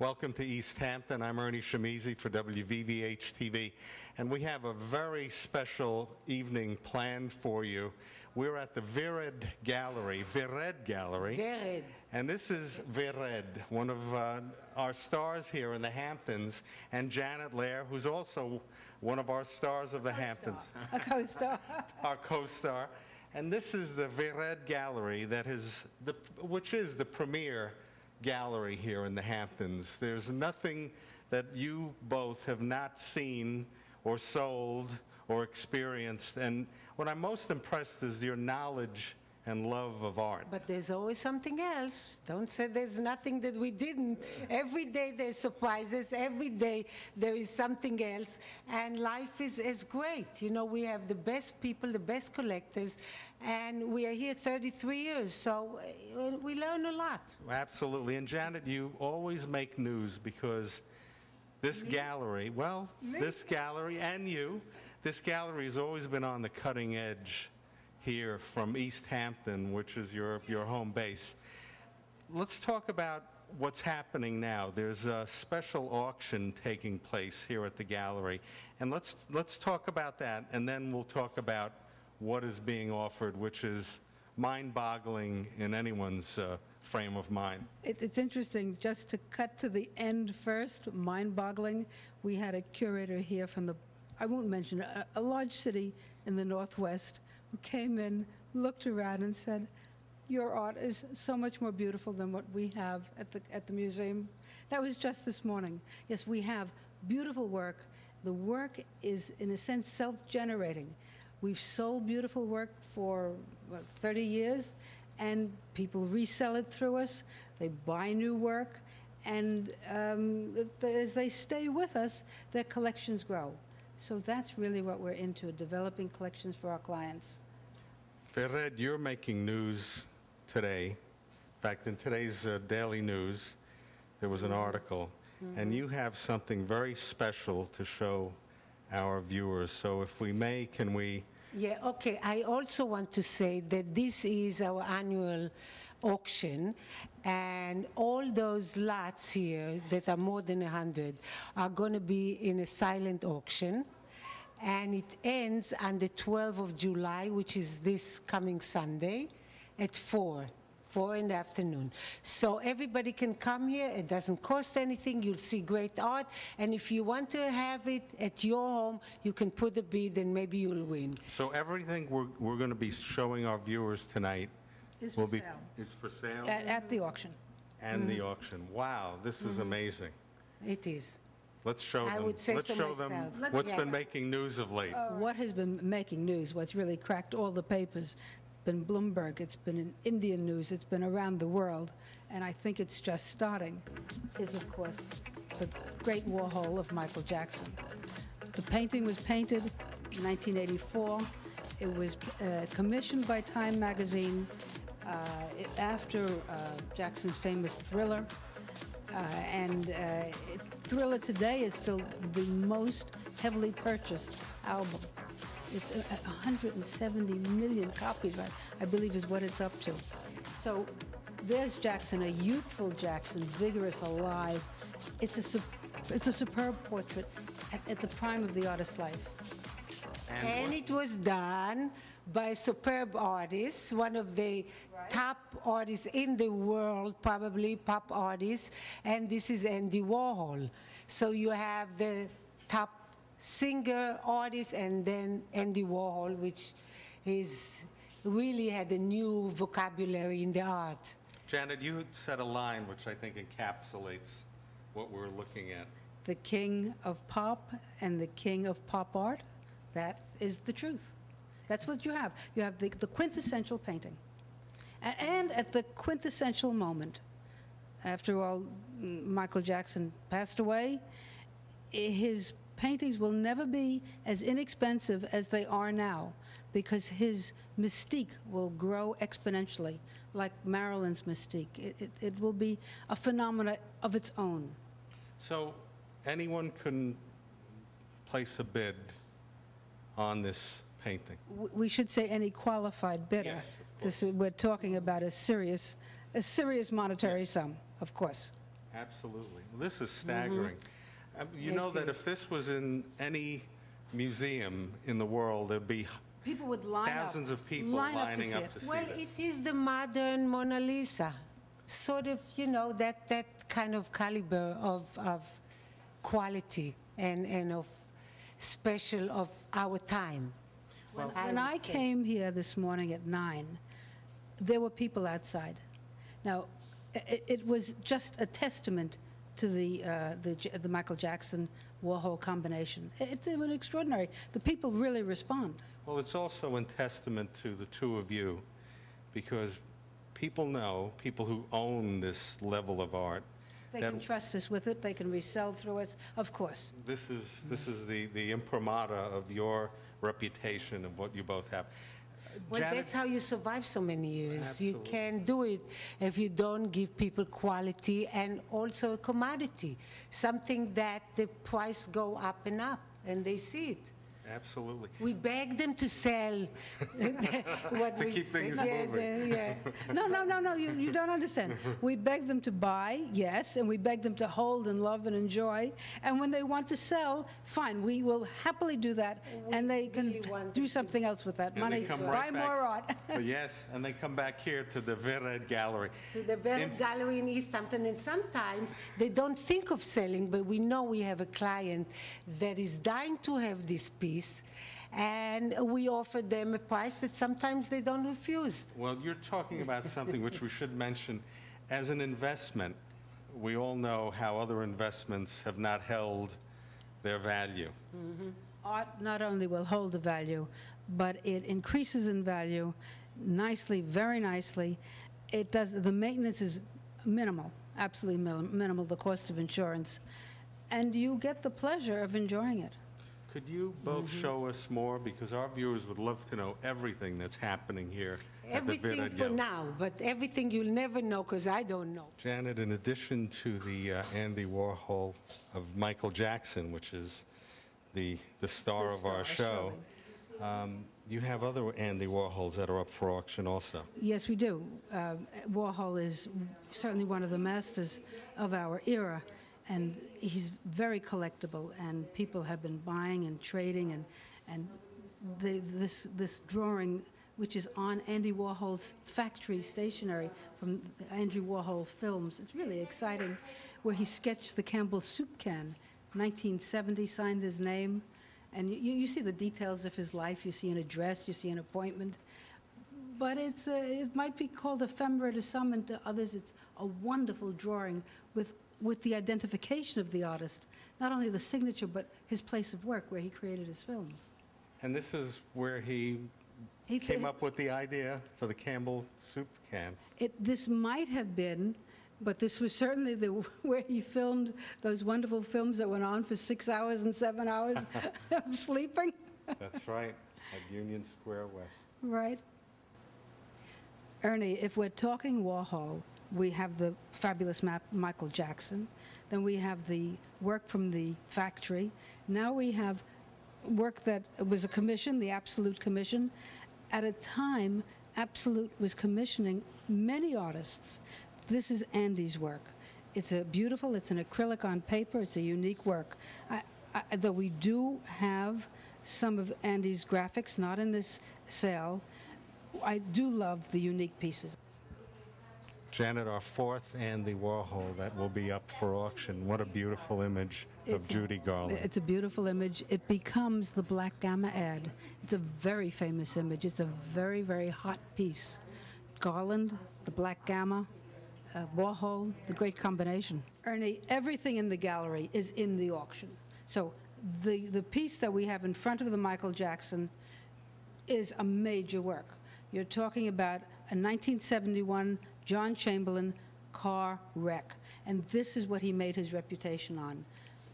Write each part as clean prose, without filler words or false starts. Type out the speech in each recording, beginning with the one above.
Welcome to East Hampton. I'm Ernie Shimizi for VVH-TV, and we have a very special evening planned for you. We're at the VVH Gallery, and this is VVH, one of our stars here in the Hamptons, and Janet Lehr, who's also one of our stars of the Hamptons. A co-star. Our co-star. And this is the VVH Gallery, which is the premier gallery here in the Hamptons. There's nothing that you both have not seen or sold or experienced. And what I'm most impressed is your knowledge and love of art. But there's always something else. Don't say there's nothing that we didn't. Every day there's surprises. Every day there is something else. And life is great. You know, we have the best people, the best collectors, and we are here 33 years, so we learn a lot. Absolutely. And Janet, you always make news because this gallery, this gallery and this gallery has always been on the cutting edge here from East Hampton, which is your home base. Let's talk about what's happening now. There's a special auction taking place here at the gallery, and let's talk about that, and then we'll talk about what is being offered, which is mind-boggling in anyone's frame of mind. It's interesting, just to cut to the end first, mind-boggling. We had a curator here from I won't mention a large city in the Northwest, who came in, looked around and said, "Your art is so much more beautiful than what we have at the museum." That was just this morning. Yes, we have beautiful work. The work is, in a sense, self-generating. We've sold beautiful work for 30 years, and people resell it through us. They buy new work, and as they stay with us, their collections grow. So that's really what we're into, developing collections for our clients. VVH, you're making news today. In fact, in today's Daily News, there was an article, and you have something very special to show our viewers. So if we may, can we... Yeah, okay. I also want to say that this is our annual auction, and all those lots here that are more than 100 are going to be in a silent auction, and it ends on the 12th of July, which is this coming Sunday, at 4 in the afternoon. So everybody can come here. It doesn't cost anything. You'll see great art. And if you want to have it at your home, you can put a bid and maybe you'll win. So everything we're going to be showing our viewers tonight is for sale? At the auction. And the auction. Wow, this is amazing. It is. Let's show them. I would say Let's so show myself. them what's been making news of late. What has been making news, what's really cracked all the papers, been Bloomberg, it's been in Indian news, it's been around the world, and I think it's just starting, is of course the great Warhol of Michael Jackson. The painting was painted in 1984. It was commissioned by Time magazine after Jackson's famous Thriller, and Thriller today is still the most heavily purchased album. It's 170 million copies, I believe, is what it's up to. So there's Jackson, a youthful Jackson, vigorous, alive. It's a superb portrait at the prime of the artist's life. And it was done by a superb artist, one of the top artists in the world, probably pop artists, and this is Andy Warhol. So you have the top singer, artist, and then Andy Warhol, which really had a new vocabulary in the art. Janet, you said a line which I think encapsulates what we're looking at. The king of pop and the king of pop art, that is the truth. That's what you have. You have the quintessential painting. And at the quintessential moment, after all, Michael Jackson passed away, his paintings will never be as inexpensive as they are now, because his mystique will grow exponentially, like Marilyn's mystique. It will be a phenomenon of its own. So anyone can place a bid on this painting? We should say any qualified bidder. Yes, We're talking about a serious monetary sum, of course. Absolutely. Well, this is staggering. You It know that if is. this was in any museum in the world, there'd be People would line up. thousands of people line lining see up it. to see Well, this. it is the modern Mona Lisa, sort of, that kind of caliber of quality and of special of our time. When would I say. came here this morning at 9, there were people outside. Now, it was just a testament to the Michael Jackson Warhol combination. It's an extraordinary. The people really respond. Well, it's also in testament to the two of you, because people know, people who own this level of art, They that can trust us with it. They can resell through us, of course. this is the imprimatur of your reputation of what you both have. Well, Janet, that's how you survive so many years. You Absolutely. can't do it if you don't give people quality and also a commodity, something that the price go up and up, and they see it. absolutely. We beg them to sell. What To keep things moving. Yeah. No, you don't understand. We beg them to buy, yes, and we beg them to hold and love and enjoy. And when they want to sell, fine, we will happily do that, and they can really want do something else with that And money, they come buy right back- more art. Yes, and they come back here to the Vered Gallery. To the Vered Gallery in East Hampton, and sometimes they don't think of selling, but we know we have a client that is dying to have this piece, and we offer them a price that sometimes they don't refuse. Well, you're talking about something which we should mention. As an investment, we all know how other investments have not held their value. Art not only will hold the value, but it increases in value nicely, very nicely. It does, the maintenance is minimal, absolutely minimal, the cost of insurance, and you get the pleasure of enjoying it. Could you both show us more? Because our viewers would love to know everything that's happening here at the Everything Vered for Gallery. now, but everything you'll never know because I don't know. Janet, in addition to the Andy Warhol of Michael Jackson, which is the star of our show, you have other Andy Warhols that are up for auction also. Yes, we do. Warhol is certainly one of the masters of our era, and he's very collectible, and people have been buying and trading, and this drawing, which is on Andy Warhol's factory stationery from Andy Warhol films, it's really exciting, where he sketched the Campbell soup can, 1970, signed his name, and you see the details of his life, you see an address, you see an appointment, but it might be called ephemera to some, and to others it's a wonderful drawing with the identification of the artist, not only the signature, but his place of work where he created his films. And this is where he came up with the idea for the Campbell soup can. This might have been, but this was certainly where he filmed those wonderful films that went on for 6 hours and 7 hours of sleeping. That's right, at Union Square West. Right. Ernie, if we're talking Warhol, we have the fabulous Michael Jackson. Then we have the work from the factory. Now we have work that was a commission, the Absolute Commission. At a time, Absolute was commissioning many artists. This is Andy's work. It's a beautiful, it's an acrylic on paper, it's a unique work. Though we do have some of Andy's graphics, not in this sale, I do love the unique pieces. Janet, our fourth Andy Warhol that will be up for auction. What a beautiful image of Judy Garland. It's a beautiful image. It becomes the Black Gamma ad. It's a very famous image. It's a very, very hot piece. Garland, the Black Gamma, Warhol, the great combination. Ernie, everything in the gallery is in the auction. So the piece that we have in front of the Michael Jackson is a major work. You're talking about a 1971 John Chamberlain car wreck. And this is what he made his reputation on.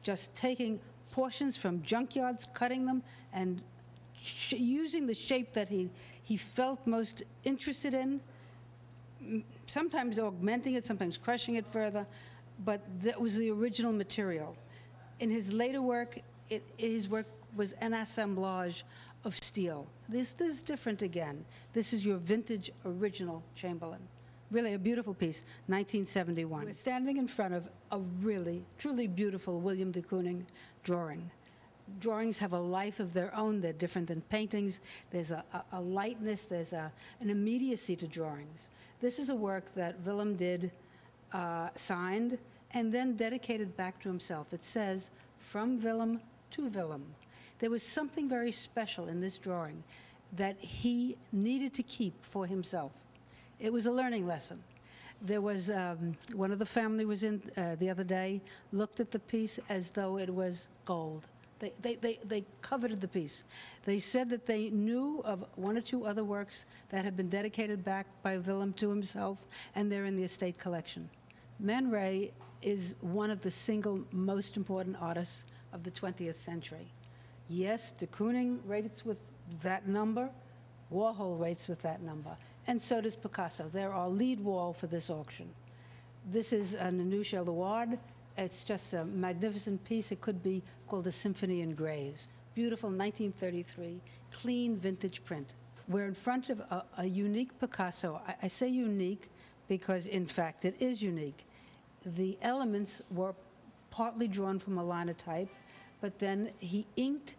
Just taking portions from junkyards, cutting them, and using the shape that he felt most interested in, sometimes augmenting it, sometimes crushing it further, but that was the original material. In his later work, his work was an assemblage of steel. This is different again. This is your vintage original Chamberlain. Really a beautiful piece, 1971. We're standing in front of a really, truly beautiful William de Kooning drawing. Drawings have a life of their own. They're different than paintings. There's a lightness, there's an immediacy to drawings. This is a work that Willem did, signed, and then dedicated back to himself. It says, "From Willem to Willem." There was something very special in this drawing that he needed to keep for himself. It was a learning lesson. There was, one of the family was in the other day, looked at the piece as though it was gold. They coveted the piece. They said that they knew of one or two other works that had been dedicated back by Willem to himself, and they're in the estate collection. Man Ray is one of the single most important artists of the 20th century. Yes, de Kooning rates with that number, Warhol rates with that number, and so does Picasso. They're our lead wall for this auction. This is a Nanouche Elouard. It's just a magnificent piece. It could be called a Symphony in Grays. Beautiful 1933, clean vintage print. We're in front of a unique Picasso. I say unique because, in fact, it is unique. The elements were partly drawn from a linotype, but then he inked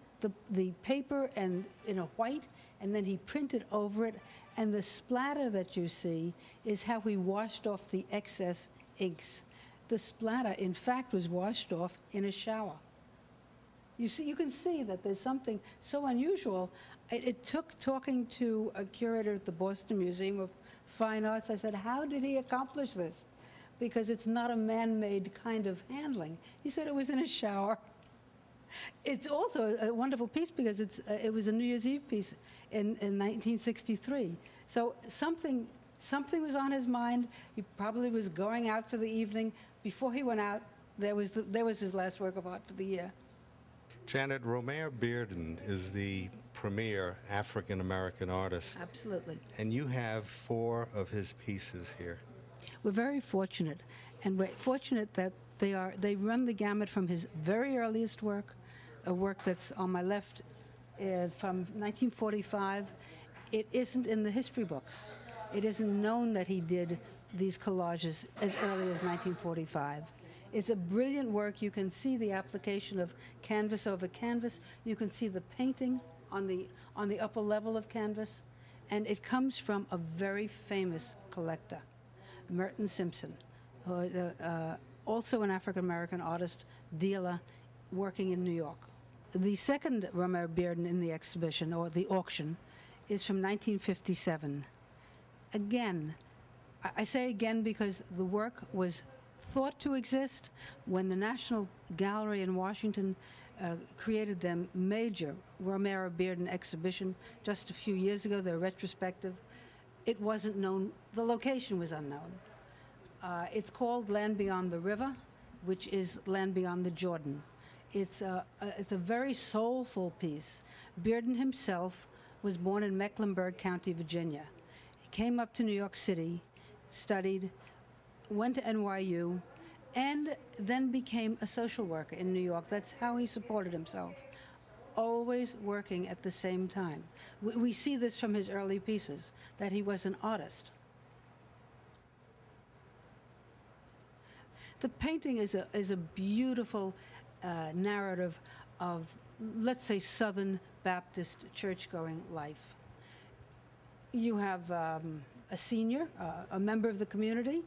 the paper and in a white, and then he printed over it, and the splatter that you see is how he washed off the excess inks. The splatter, in fact, was washed off in a shower. You see, you can see that there's something so unusual. It took talking to a curator at the Boston Museum of Fine Arts. I said, how did he accomplish this? Because it's not a man-made kind of handling. He said it was in a shower. It's also a wonderful piece because it was a New Year's Eve piece in 1963. So something was on his mind. He probably was going out for the evening. Before he went out, there was his last work of art for the year. Janet, Romare Bearden is the premier African-American artist. Absolutely. And you have 4 of his pieces here. We're very fortunate, and we're fortunate that they run the gamut from his very earliest work, a work that's on my left from 1945. It isn't in the history books. It isn't known that he did these collages as early as 1945. It's a brilliant work. You can see the application of canvas over canvas. You can see the painting on the upper level of canvas, and it comes from a very famous collector, Merton Simpson, who is also an African-American artist, dealer, working in New York. The second Romare Bearden in the exhibition, or the auction, is from 1957. Again, I say again because the work was thought to exist when the National Gallery in Washington created their major Romare Bearden exhibition just a few years ago, their retrospective. It wasn't known, the location was unknown. It's called Land Beyond the River, which is Land Beyond the Jordan. It's a very soulful piece. Bearden himself was born in Mecklenburg County, Virginia. He came up to New York City, studied, went to NYU, and then became a social worker in New York. That's how he supported himself, always working at the same time. We see this from his early pieces, that he was an artist. The painting is a beautiful narrative of, let's say, Southern Baptist church-going life. You have a senior, a member of the community,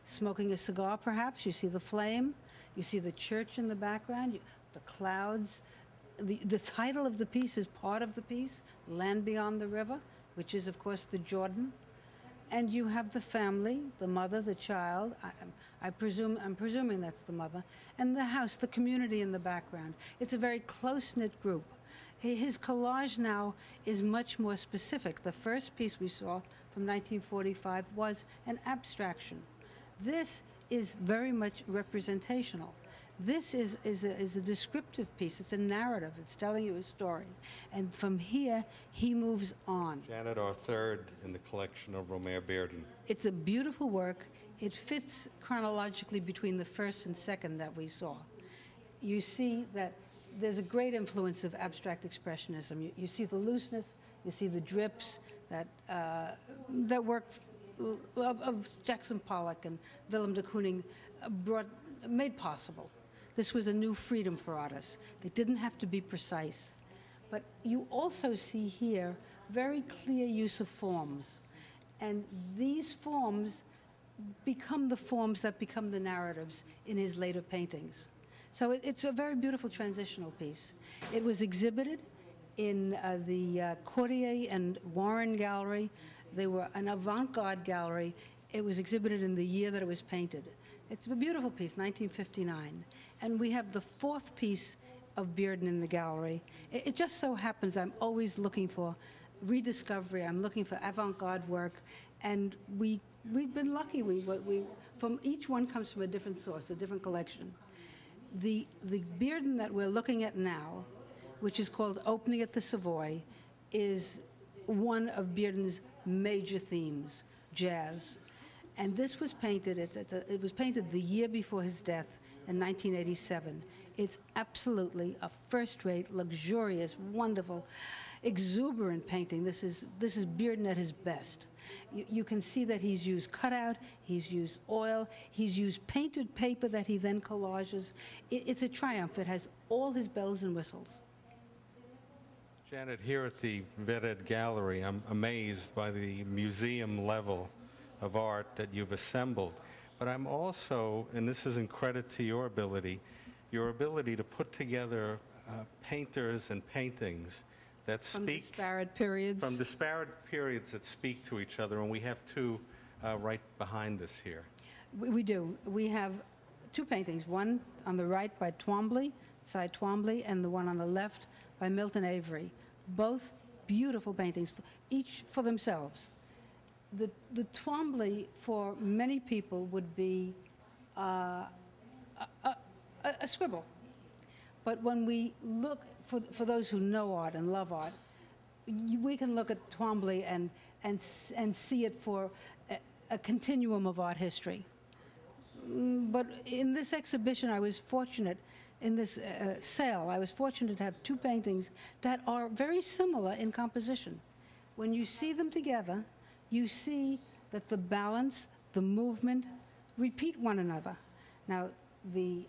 smoking a cigar perhaps. You see the flame. You see the church in the background, the clouds. The title of the piece is part of the piece, Land Beyond the River, which is, of course, the Jordan. And you have the family, the mother, the child. I'm presuming that's the mother, and the house, the community in the background. It's a very close-knit group. His collage now is much more specific. The first piece we saw from 1945 was an abstraction. This is very much representational. This is a descriptive piece. It's a narrative. It's telling you a story. And from here, he moves on. Janet, our third in the collection of Romare Bearden. It's a beautiful work. It fits chronologically between the first and second that we saw. You see that there's a great influence of abstract expressionism. You see the looseness, you see the drips that work of Jackson Pollock and Willem de Kooning made possible. This was a new freedom for artists. They didn't have to be precise. But you also see here very clear use of forms. And these forms become the forms that become the narratives in his later paintings. So it's a very beautiful transitional piece. It was exhibited in the Cordier and Warren Gallery. They were an avant-garde gallery. It was exhibited in the year that it was painted. It's a beautiful piece, 1959. And we have the fourth piece of Bearden in the gallery. It just so happens I'm always looking for rediscovery. I'm looking for avant-garde work. And we've been lucky. From each one comes from a different source, a different collection. The Bearden that we're looking at now, which is called Opening at the Savoy, is one of Bearden's major themes, jazz. And this was painted, it was painted the year before his death in 1987. It's absolutely a first-rate, luxurious, wonderful, exuberant painting. This is Bearden at his best. You can see that he's used cutout, he's used oil, he's used painted paper that he then collages. It's a triumph. It has all his bells and whistles. Janet, here at the VVH Gallery, I'm amazed by the museum level of art that you've assembled. But I'm also, and this is in credit to your ability to put together painters and paintings that speak from disparate periods that speak to each other, and we have two right behind us here. We do. We have two paintings, one on the right by Twombly, Cy Twombly, and the one on the left by Milton Avery. Both beautiful paintings, each for themselves. The Twombly, for many people, would be a scribble. But when we look, for those who know art and love art, we can look at Twombly and see it for a continuum of art history. But in this exhibition, I was fortunate, in this sale, I was fortunate to have two paintings that are very similar in composition. When you see them together, you see that the balance, the movement, repeat one another. Now, the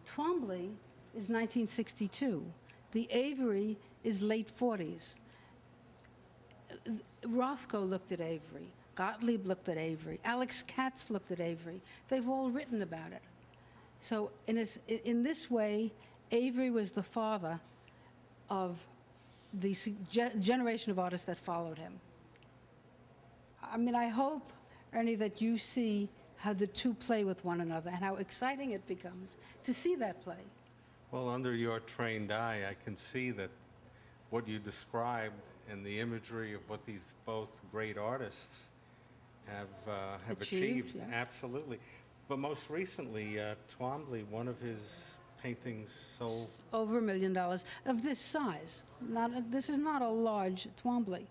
Twombly is 1962. The Avery is late 40s. Rothko looked at Avery. Gottlieb looked at Avery. Alex Katz looked at Avery. They've all written about it. So in this way, Avery was the father of the generation of artists that followed him. I mean, I hope, Ernie, that you see how the two play with one another and how exciting it becomes to see that play. Well, under your trained eye, I can see that what you described and the imagery of what these both great artists have achieved. Yeah. Absolutely. But most recently, Twombly, one of his paintings sold over $1 million of this size. This is not a large Twombly.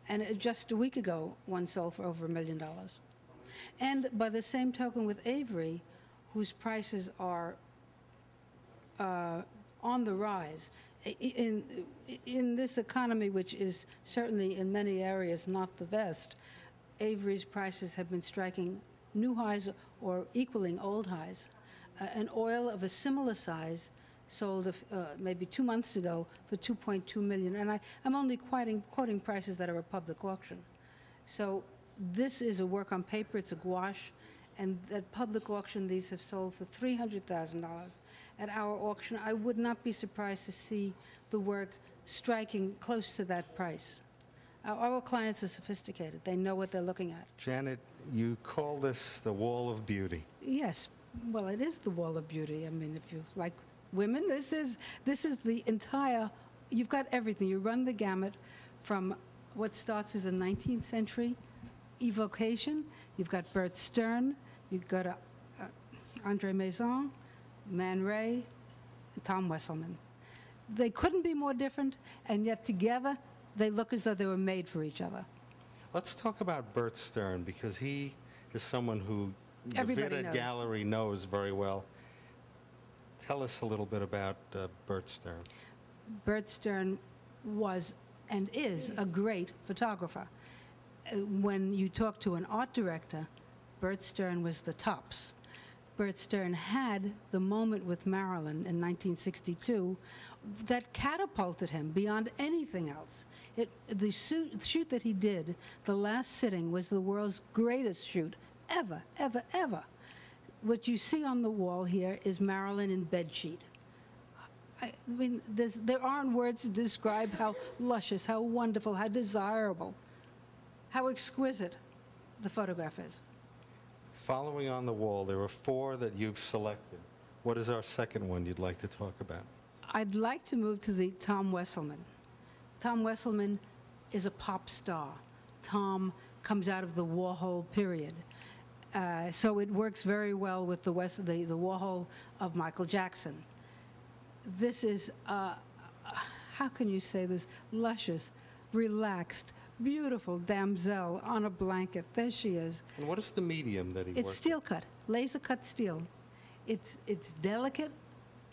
And just a week ago, one sold for over $1 million. And by the same token with Avery, whose prices are on the rise, in this economy, which is certainly in many areas not the best, Avery's prices have been striking new highs or equaling old highs. An oil of a similar size sold maybe 2 months ago for $2.2 million, and I'm only quoting prices that are a public auction. So this is a work on paper, it's a gouache, and at public auction these have sold for $300,000. At our auction, I would not be surprised to see the work striking close to that price. Our clients are sophisticated. They know what they're looking at. Janet, you call this the Wall of Beauty. Yes. Well, it is the Wall of Beauty. I mean, if you like women, this is the entire, you've got everything. You run the gamut from what starts as a 19th century evocation. You've got Bert Stern. You've got Andre Masson, Man Ray, and Tom Wesselman. They couldn't be more different, and yet together they look as though they were made for each other. Let's talk about Bert Stern, because he is someone who the Everybody knows. Gallery knows very well. Tell us a little bit about Bert Stern. Bert Stern was and is a great photographer. When you talk to an art director, Bert Stern was the tops. Bert Stern had the moment with Marilyn in 1962 that catapulted him beyond anything else. The shoot that he did, The Last Sitting, was the world's greatest shoot ever, ever, ever. What you see on the wall here is Marilyn in bedsheet. I mean, there aren't words to describe how luscious, how wonderful, how desirable, how exquisite the photograph is. Following on the wall, there are 4 that you've selected. What is our second one you'd like to talk about? I'd like to move to the Tom Wesselman. Tom Wesselman is a pop star. Tom comes out of the Warhol period. So it works very well with the Warhol of Michael Jackson. This is, how can you say this, luscious, relaxed, beautiful damsel on a blanket. There she is. And what is the medium that he works It's steel cut, laser cut steel. It's delicate,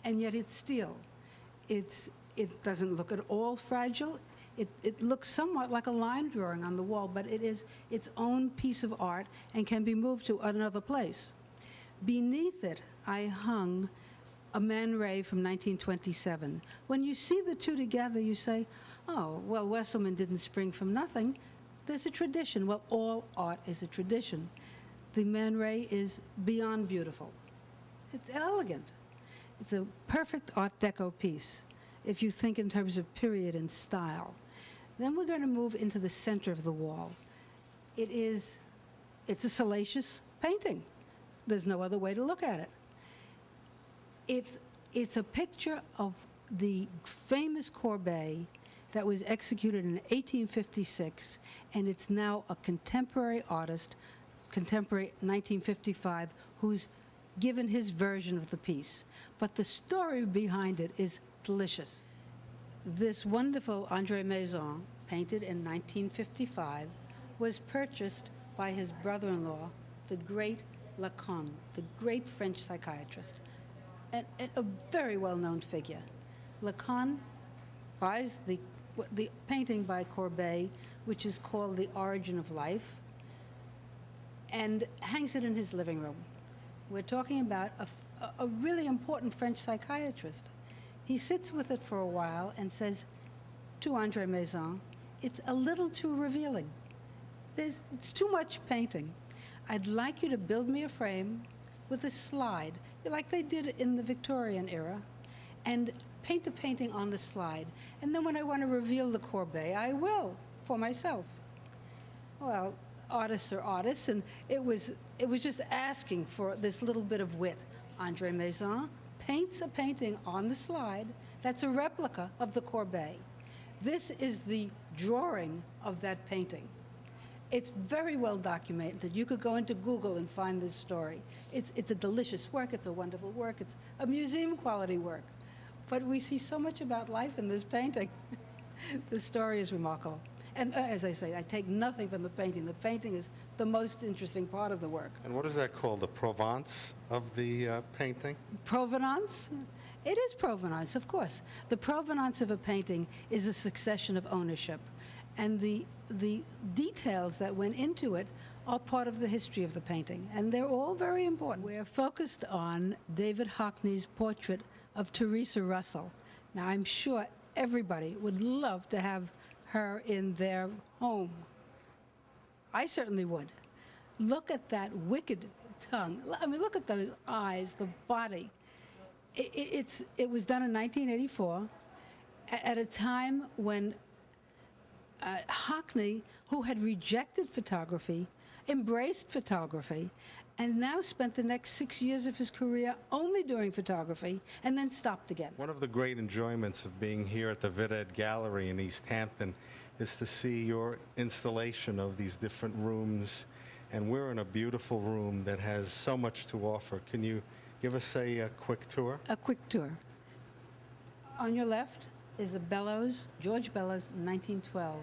and yet it's steel. It doesn't look at all fragile. It looks somewhat like a line drawing on the wall, but it is its own piece of art and can be moved to another place. Beneath it, I hung a Man Ray from 1927. When you see the two together, you say, oh, well, Wesselman didn't spring from nothing. There's a tradition. Well, all art is a tradition. The Man Ray is beyond beautiful. It's elegant. It's a perfect Art Deco piece, if you think in terms of period and style. Then we're going to move into the center of the wall. It's a salacious painting. There's no other way to look at it. It's a picture of the famous Courbet that was executed in 1856, and it's now a contemporary artist, contemporary 1955, who's given his version of the piece. But the story behind it is delicious. This wonderful Andre Masson, painted in 1955, was purchased by his brother-in-law, the great Lacan, the great French psychiatrist, and a very well-known figure. Lacan buys the painting by Courbet, which is called The Origin of Life, and hangs it in his living room. We're talking about a really important French psychiatrist. He sits with it for a while and says to Andre Masson, it's a little too revealing. It's too much painting. I'd like you to build me a frame with a slide, like they did in the Victorian era, and paint a painting on the slide. And then when I want to reveal the Courbet, I will, for myself. Well, artists are artists, and it was just asking for this little bit of wit. Andre Masson paints a painting on the slide that's a replica of the Courbet. This is the drawing of that painting. It's very well documented. You could go into Google and find this story. It's a delicious work. It's a wonderful work. It's a museum quality work. But we see so much about life in this painting. The story is remarkable. And as I say, I take nothing from the painting. The painting is the most interesting part of the work. And what is that called, the Provence of the painting? Provenance? It is provenance, of course. The provenance of a painting is a succession of ownership. And the details that went into it are part of the history of the painting. And they're all very important. We're focused on David Hockney's portrait of Teresa Russell. Now, I'm sure everybody would love to have her in their home. I certainly would. Look at that wicked tongue. I mean, look at those eyes, the body. It was done in 1984 at a time when Hockney, who had rejected photography, embraced photography, and now spent the next 6 years of his career only doing photography, and then stopped again. One of the great enjoyments of being here at the Vided Gallery in East Hampton is to see your installation of these different rooms, and we're in a beautiful room that has so much to offer. Can you give us a quick tour? A quick tour. On your left is a Bellows, George Bellows, 1912.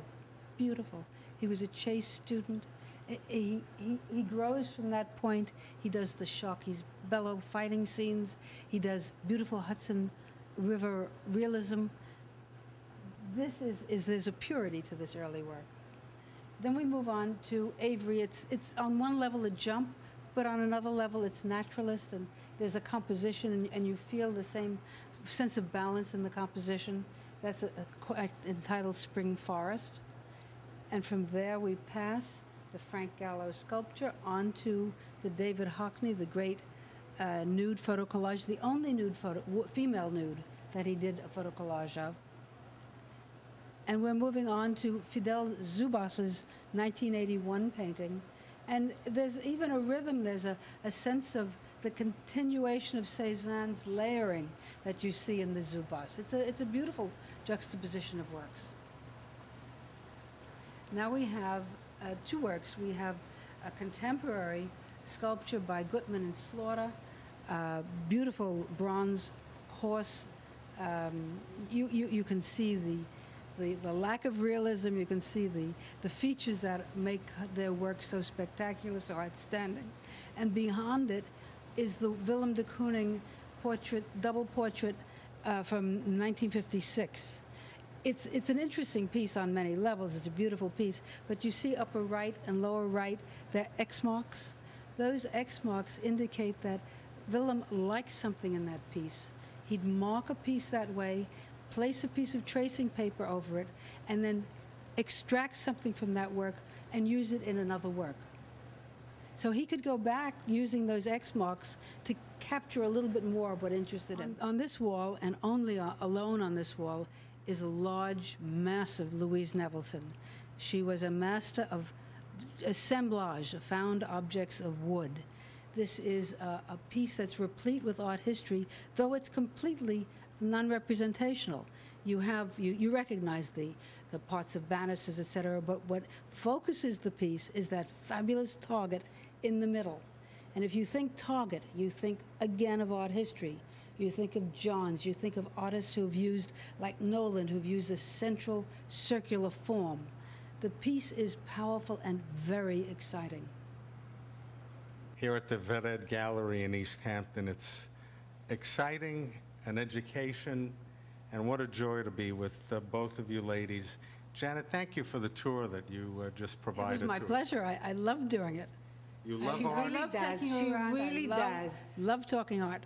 Beautiful. He was a Chase student. He grows from that point. He does the Sharky's Bellow fighting scenes. He does beautiful Hudson River realism. There's a purity to this early work. Then we move on to Avery. It's on one level a jump, but on another level it's naturalist, and there's a composition, and you feel the same sense of balance in the composition. That's entitled Spring Forest. And from there we pass the Frank Gallo sculpture onto the David Hockney, the great nude photo collage, the only female nude that he did a photo collage of. And we're moving on to Fidel Zubas's 1981 painting. And there's even a rhythm, there's a sense of the continuation of Cézanne's layering that you see in the Zubas. It's a beautiful juxtaposition of works. Now we have two works. We have a contemporary sculpture by Gutman and Slaughter, beautiful bronze horse. You can see the lack of realism. You can see the features that make their work so spectacular, so outstanding. And beyond it is the Willem de Kooning portrait, double portrait from 1956. It's an interesting piece on many levels. It's a beautiful piece, but you see upper right and lower right, they're X marks. Those X marks indicate that Willem liked something in that piece. He'd mark a piece that way, place a piece of tracing paper over it, and then extract something from that work and use it in another work. So he could go back using those X marks to capture a little bit more of what interested him. On this wall, and only alone on this wall, is a large, massive Louise Nevelson. She was a master of assemblage, found objects of wood. This is a piece that's replete with art history, though it's completely non-representational. You recognize the parts of bannisters, etc., but what focuses the piece is that fabulous target in the middle. And if you think target, you think again of art history. You think of Johns, you think of artists who have used, like Nolan, who've used a central circular form. The piece is powerful and very exciting. Here at the VVH Gallery in East Hampton, it's exciting, an education, and what a joy to be with both of you ladies. Janet, thank you for the tour that you just provided to us. It was my pleasure. I love doing it. You love She art? really does. She really does. Love talking art.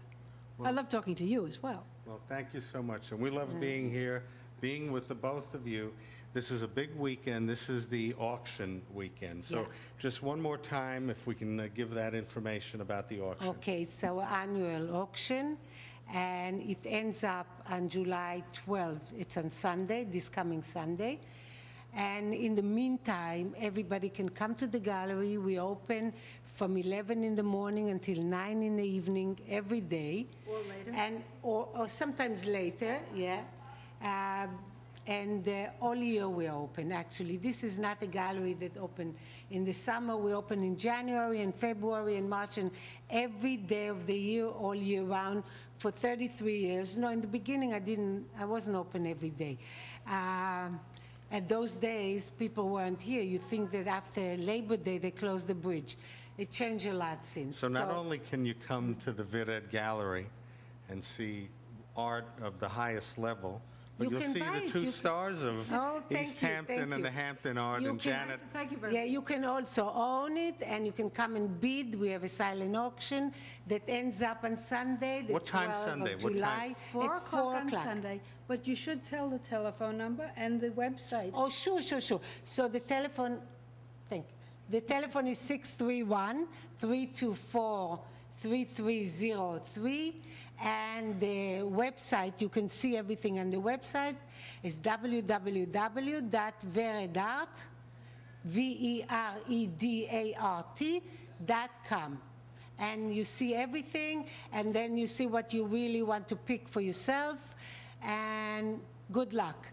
I love talking to you as well. Well, thank you so much. And we love being here, being with the both of you. This is a big weekend. This is the auction weekend. So just one more time, if we can give that information about the auction. Okay, it's our annual auction, and it ends up on July 12th. It's on Sunday, this coming Sunday. And in the meantime, everybody can come to the gallery. We open from 11 in the morning until 9 in the evening every day. Or later. And, or sometimes later, yeah. And all year we're open, actually. This is not a gallery that open in the summer. We open in January and February and March, and every day of the year, all year round, for 33 years. No, in the beginning I wasn't open every day. At those days, people weren't here. You'd think that after Labor Day, they closed the bridge. It changed a lot since. So not only can you come to the VVH Gallery and see art of the highest level, but you'll see the two stars of East Hampton and the Hampton art, and Janet. Thank you very much. Yeah, you can also own it, and you can come and bid. We have a silent auction that ends up on Sunday, the What time 12th Sunday? of What July. time? 4 It's o'clock 4 on o'clock. Sunday, but you should tell the telephone number and the website. Oh, sure. So the telephone, the telephone is 631-324-3303, and the website, you can see everything on the website, is www.veredart.com. And you see everything, and then you see what you really want to pick for yourself, and good luck.